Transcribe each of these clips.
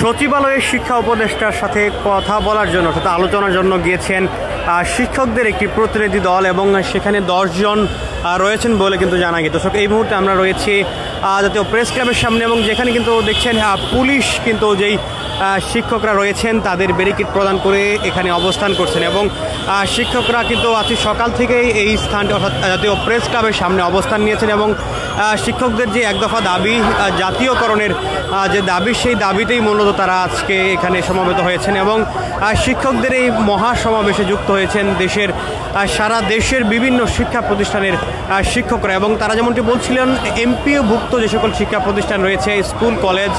সচিবালয়ের শিক্ষা উপদেষ্টার সাথে কথা বলার জন্য অর্থাৎ আলোচনার জন্য গিয়েছেন শিক্ষকদের একটি প্রতিনিধি দল এবং সেখানে 10 জন রয়েছেন বলে কিন্তু জানা গেছে। দর্শক, এই মুহূর্তে আমরা রয়েছি জাতীয় প্রেস ক্লাবের সামনে এবং যেখানে কিন্তু দেখছেন পুলিশ কিন্তু যেই শিক্ষকরা রয়েছেন তাদের ব্যারিকেড প্রদান করে এখানে অবস্থান করছেন এবং শিক্ষকরা কিন্তু আজ সকাল থেকেই এই স্থানটি অর্থাৎ জাতীয় প্রেস ক্লাবের সামনে অবস্থান নিয়েছেন এবং শিক্ষকদের যে এক দফা দাবি জাতীয়করণের যে দাবি সেই দাবিতেই মূলত তারা আজকে এখানে সমবেত হয়েছেন এবং শিক্ষকদের এই মহাসমাবেশে যুক্ত হয়েছেন দেশের সারা দেশের বিভিন্ন শিক্ষা প্রতিষ্ঠানের শিক্ষকরা এবং তারা যেমনটি বলছিলেন এমপিওভুক্ত যে সকল শিক্ষা প্রতিষ্ঠান রয়েছে স্কুল কলেজ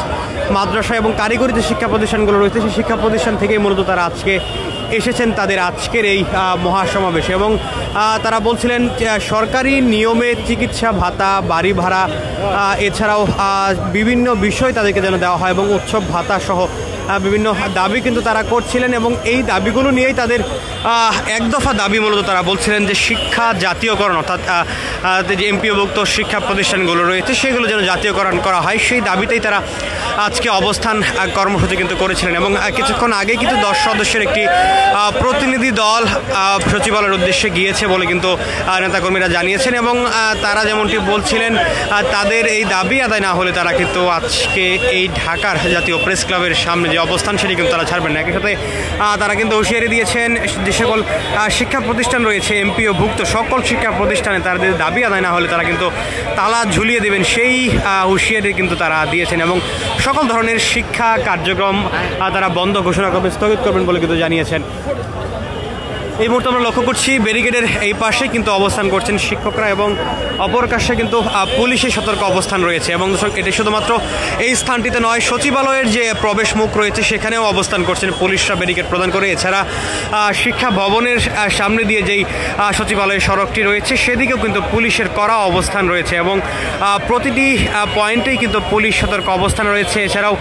মাদ্রাসা এবং কারিগরি যে শিক্ষা প্রতিষ্ঠানগুলো রয়েছে সেই শিক্ষা প্রতিষ্ঠান থেকেই মূলত তারা আজকে এসেছেন তাদের আজকের এই মহাসমাবেশে এবং তারা বলছিলেন সরকারি নিয়মে চিকিৎসা ভাতা বাড়ি ভাড়া এছাড়াও বিভিন্ন বিষয় তাদেরকে যেন দেওয়া হয় এবং উৎসব ভাতা সহ বিভিন্ন দাবি কিন্তু তারা করছিলেন এবং এই দাবিগুলো নিয়েই তাদের এক দফা দাবি মূলত তারা বলছিলেন যে শিক্ষা জাতীয়করণ অর্থাৎ যে এমপিওভুক্ত শিক্ষা প্রতিষ্ঠানগুলো রয়েছে সেগুলো যেন জাতীয়করণ করা হয় সেই দাবিতেই তারা আজকে অবস্থান কর্মসূচি কিন্তু করেছিলেন এবং কিছুক্ষণ আগে কিন্তু 10 সদস্যের একটি প্রতিনিধি দল সচিবালয়ের উদ্দেশ্যে গিয়েছে বলে কিন্তু নেতাকর্মীরা জানিয়েছেন এবং তারা যেমনটি বলছিলেন তাদের এই দাবি আদায় না হলে তারা কিন্তু আজকে এই ঢাকার জাতীয় প্রেস ক্লাবের সামনে যে অবস্থান সেটি কিন্তু তারা ছাড়বেন না। একই সাথে তারা কিন্তু হুঁশিয়ারি দিয়েছেন যে সকল শিক্ষা প্রতিষ্ঠান রয়েছে এমপিওভুক্ত সকল শিক্ষা প্রতিষ্ঠানে তাদের দাবি আদায় না হলে তারা কিন্তু তালা ঝুলিয়ে দেবেন সেই হুঁশিয়ারি কিন্তু তারা দিয়েছেন এবং সকল ধরনের শিক্ষা কার্যক্রম তারা বন্ধ ঘোষণা করবেন স্থগিত করবেন বলে কিন্তু জানিয়েছেন। এই মুহূর্তে আমরা লক্ষ্য করছি ব্যারিকেডের এই পাশে কিন্তু অবস্থান করছেন শিক্ষকরা এবং অপর পাশে কিন্তু পুলিশের সতর্ক অবস্থান রয়েছে এবং এটি শুধুমাত্র এই স্থানটিতে নয় সচিবালয়ের যে প্রবেশ মুখ রয়েছে সেখানেও অবস্থান করছেন পুলিশরা ব্যারিকেড প্রদান করে। এছাড়া শিক্ষা ভবনের সামনে দিয়ে যেই সচিবালয়ের সড়কটি রয়েছে সেদিকেও কিন্তু পুলিশের কড়া অবস্থান রয়েছে এবং প্রতিটি পয়েন্টেই কিন্তু পুলিশ সতর্ক অবস্থান রয়েছে। এছাড়াও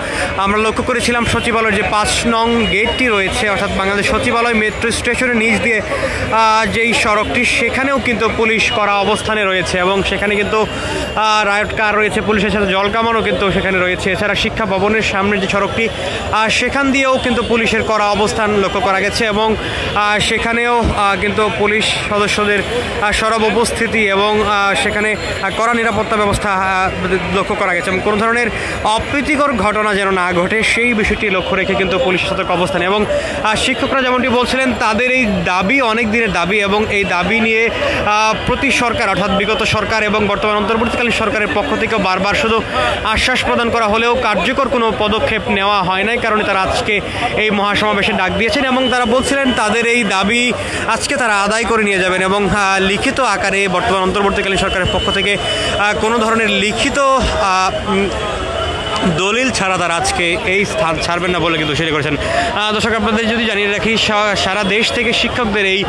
আমরা লক্ষ্য করেছিলাম সচিবালয়ের যে 5 নং গেটটি রয়েছে অর্থাৎ বাংলাদেশ সচিবালয় মেট্রো স্টেশনের নিচ দিয়ে যেই সড়কটি সেখানেও কিন্তু পুলিশ করা অবস্থানে রয়েছে এবং সেখানে কিন্তু রায়ট কার রয়েছে পুলিশের সাথে জলকামানও কিন্তু সেখানে রয়েছে। এছাড়া শিক্ষা ভবনের সামনে যে সড়কটি সেখান দিয়েও কিন্তু পুলিশের করা অবস্থান লক্ষ্য করা গেছে এবং সেখানেও কিন্তু পুলিশ সদস্যদের সরব উপস্থিতি এবং সেখানে কড়া নিরাপত্তা ব্যবস্থা লক্ষ্য করা গেছে এবং কোনো ধরনের অপ্রীতিকর ঘটনা যেন না ঘটে সেই বিষয়টি লক্ষ্য রেখে কিন্তু পুলিশের সতর্ক অবস্থান এবং শিক্ষকরা যেমনটি বলছিলেন তাদের এই দাবি অনেক দিনের দাবি এবং এই দাবি নিয়ে প্রতি সরকার অর্থাৎ বিগত সরকার এবং বর্তমান অন্তর্বর্তীকালীন সরকারের পক্ষ থেকে বারবার শুধু আশ্বাস প্রদান করা হলেও কার্যকর কোনো পদক্ষেপ নেওয়া হয় নাই, কারণে তারা আজকে এই মহাসমাবেশে ডাক দিয়েছেন এবং তারা বলছিলেন তাদের এই দাবি আজকে তারা আদায় করে নিয়ে যাবেন এবং লিখিত আকারে বর্তমান অন্তর্বর্তীকালীন সরকারের পক্ষ থেকে কোনো ধরনের লিখিত দলিল ছাড়া তারা আজকে এই স্থান ছাড়বেন না বলে কিন্তু হুঁশিয়ারি করেছেন। দর্শক, আপনাদের যদি জানিয়ে রাখি সারা দেশ থেকে শিক্ষকদের এই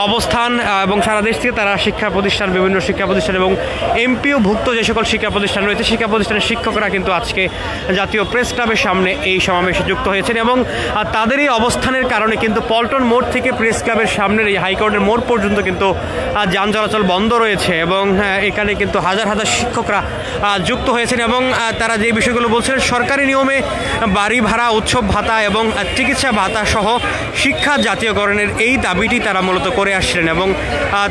অবস্থান এবং সারা দেশ থেকে তারা শিক্ষা প্রতিষ্ঠান বিভিন্ন শিক্ষা প্রতিষ্ঠান এবং এমপিওভুক্ত যে সকল শিক্ষা প্রতিষ্ঠান রয়েছে শিক্ষা প্রতিষ্ঠানের শিক্ষকরা কিন্তু আজকে জাতীয় প্রেস ক্লাবের সামনে এই সমাবেশে যুক্ত হয়েছেন এবং তাদের এই অবস্থানের কারণে কিন্তু পল্টন মোড় থেকে প্রেস ক্লাবের সামনের এই হাইকোর্টের মোড় পর্যন্ত কিন্তু যান চলাচল বন্ধ রয়েছে এবং এখানে কিন্তু হাজার হাজার শিক্ষকরা যুক্ত হয়েছেন এবং তারা যে বিষয়গুলো বলছিলেন সরকারি নিয়মে বাড়ি ভাড়া উৎসব ভাতা এবং চিকিৎসা ভাতা সহ শিক্ষা জাতীয়করণের এই দাবিটি তারা মূলত করে আসছিলেন এবং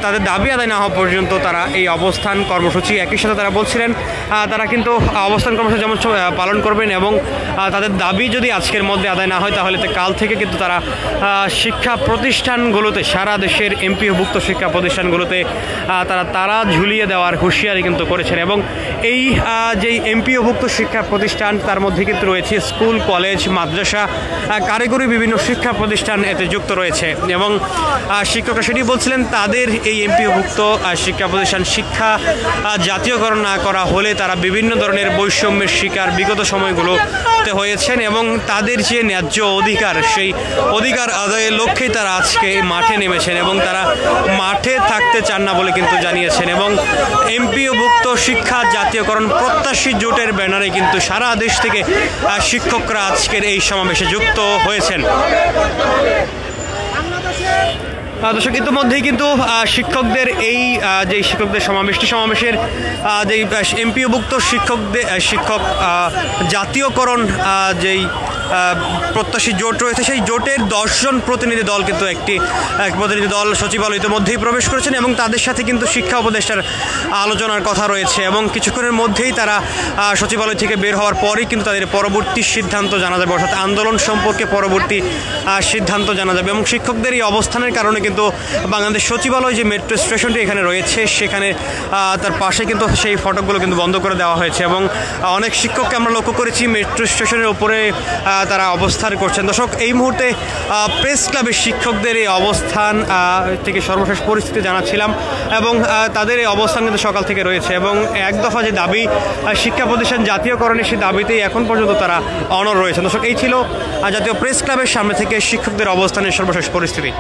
তাদের দাবি আদায় না হওয়া পর্যন্ত তারা এই অবস্থান কর্মসূচি একই সাথে তারা বলছিলেন তারা কিন্তু অবস্থান কর্মসূচি যেমন পালন করবেন এবং তাদের দাবি যদি আজকের মধ্যে আদায় না হয় তাহলে কাল থেকে কিন্তু তারা শিক্ষা প্রতিষ্ঠানগুলোতে সারা দেশের এমপিওভুক্ত শিক্ষা প্রতিষ্ঠানগুলোতে তারা ঝুলিয়ে দেওয়ার হুঁশিয়ারি কিন্তু করেছেন এবং এই যেই এমপিওভুক্ত শিক্ষা প্রতিষ্ঠান তার মধ্যে কিন্তু রয়েছে স্কুল কলেজ মাদ্রাসা কারিগরি বিভিন্ন শিক্ষা প্রতিষ্ঠান এতে যুক্ত রয়েছে এবং শিক্ষকরা সেটি বলছিলেন তাদের এই এমপিওভুক্ত শিক্ষা প্রতিষ্ঠান শিক্ষা জাতীয়করণ না করা হলে তারা বিভিন্ন ধরনের বৈষম্যের শিকার বিগত সময়গুলোতে হয়েছেন এবং তাদের যে ন্যায্য অধিকার সেই অধিকার আদায়ের লক্ষ্যেই তারা আজকে মাঠে নেমেছেন এবং তারা মাঠে থাকতে চান না বলে কিন্তু জানিয়েছেন এবং এমপিওভুক্ত শিক্ষা জাতীয়করণ প্রত্যাশী জোটের ব্যানারে কিন্তু সারা দেশ থেকে শিক্ষকরা আজকের এই সমাবেশে যুক্ত হয়েছেন। দর্শক, ইতিমধ্যেই কিন্তু শিক্ষকদের এই যে শিক্ষকদের সমাবেশের যেই এমপিওভুক্ত শিক্ষক জাতীয়করণ যেই প্রত্যাশী জোট রয়েছে, সেই জোটের 10 জন প্রতিনিধি দল কিন্তু এক প্রতিনিধি দল সচিবালয় ইতিমধ্যেই প্রবেশ করেছেন এবং তাদের সাথে কিন্তু শিক্ষা উপদেষ্টার আলোচনার কথা রয়েছে এবং কিছুক্ষণের মধ্যেই তারা সচিবালয় থেকে বের হওয়ার পরেই কিন্তু তাদের পরবর্তী সিদ্ধান্ত জানা যাবে, অর্থাৎ আন্দোলন সম্পর্কে পরবর্তী সিদ্ধান্ত জানা যাবে। এবং শিক্ষকদের এই অবস্থানের কারণে কিন্তু বাংলাদেশ সচিবালয় যে মেট্রো স্টেশনটি এখানে রয়েছে সেখানে তার পাশে কিন্তু সেই ফটকগুলো কিন্তু বন্ধ করে দেওয়া হয়েছে এবং অনেক শিক্ষককে আমরা লক্ষ্য করেছি মেট্রো স্টেশনের উপরে তারা অবস্থান করছেন। দর্শক, এই মুহূর্তে প্রেস ক্লাবের শিক্ষকদের এই অবস্থান থেকে সর্বশেষ পরিস্থিতি জানাচ্ছিলাম এবং তাদের এই অবস্থান কিন্তু সকাল থেকে রয়েছে এবং এক দফা যে দাবি শিক্ষা প্রতিষ্ঠান জাতীয়করণের সেই দাবিতেই এখন পর্যন্ত তারা অনড় রয়েছে। দর্শক, এই ছিল জাতীয় প্রেস ক্লাবের সামনে থেকে শিক্ষকদের অবস্থানের সর্বশেষ পরিস্থিতি।